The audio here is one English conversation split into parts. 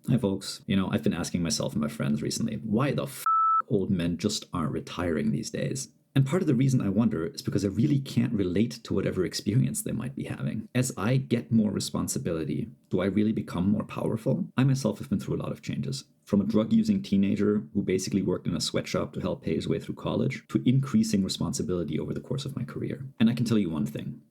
Hi, folks. I've been asking myself and my friends recently, why the old men just aren't retiring these days? And part of the reason I wonder is because I really can't relate to whatever experience they might be having. As I get more responsibility, do I really become more powerful? I myself have been through a lot of changes. From a drug using teenager who basically worked in a sweatshop to help pay his way through college, to increasing responsibility over the course of my career. And I can tell you one thing.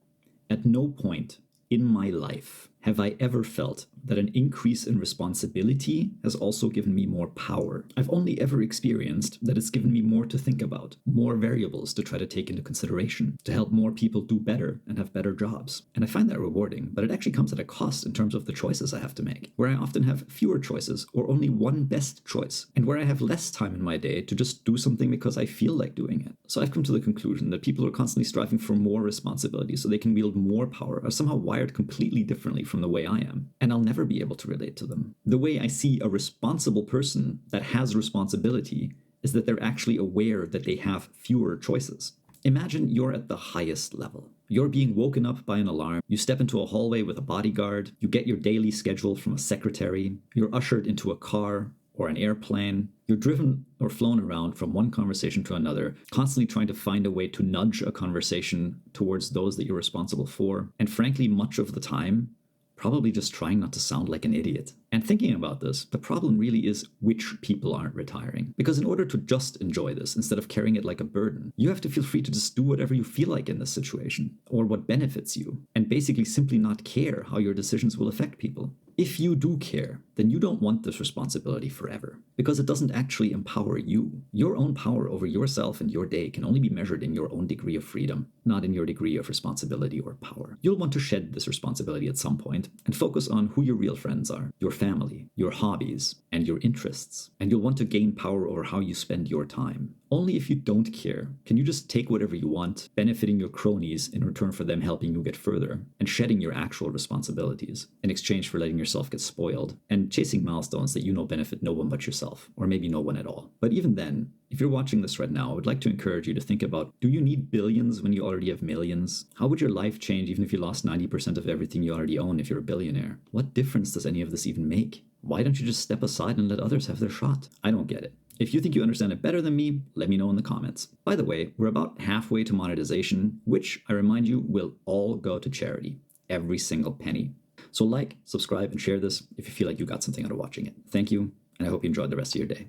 At no point in my life have I ever felt that an increase in responsibility has also given me more power. I've only ever experienced that it's given me more to think about, more variables to try to take into consideration, to help more people do better and have better jobs. And I find that rewarding, but it actually comes at a cost in terms of the choices I have to make, where I often have fewer choices or only one best choice, and where I have less time in my day to just do something because I feel like doing it. So I've come to the conclusion that people who are constantly striving for more responsibility so they can wield more power are somehow wired completely differently from the way I am, and I'll never be able to relate to them. The way I see a responsible person that has responsibility is that they're actually aware that they have fewer choices. Imagine you're at the highest level. You're being woken up by an alarm, you step into a hallway with a bodyguard, you get your daily schedule from a secretary, you're ushered into a car or an airplane, you're driven or flown around from one conversation to another, constantly trying to find a way to nudge a conversation towards those that you're responsible for, and frankly, much of the time, probably just trying not to sound like an idiot. And thinking about this, the problem really is which people aren't retiring. Because in order to just enjoy this, instead of carrying it like a burden, you have to feel free to just do whatever you feel like in this situation, or what benefits you, and basically simply not care how your decisions will affect people. If you do care, then you don't want this responsibility forever, because it doesn't actually empower you. Your own power over yourself and your day can only be measured in your own degree of freedom, not in your degree of responsibility or power. You'll want to shed this responsibility at some point and focus on who your real friends are, your family, your hobbies, and your interests. And you'll want to gain power over how you spend your time. Only if you don't care can you just take whatever you want, benefiting your cronies in return for them helping you get further, and shedding your actual responsibilities in exchange for letting yourself get spoiled, and chasing milestones that you know benefit no one but yourself, or maybe no one at all. But even then, if you're watching this right now, I would like to encourage you to think about, do you need billions when you already have millions? How would your life change even if you lost 90% of everything you already own if you're a billionaire? What difference does any of this even make? Why don't you just step aside and let others have their shot? I don't get it. If you think you understand it better than me, let me know in the comments. By the way, we're about halfway to monetization, which, I remind you, will all go to charity. Every single penny. So like, subscribe, and share this if you feel like you got something out of watching it. Thank you, and I hope you enjoyed the rest of your day.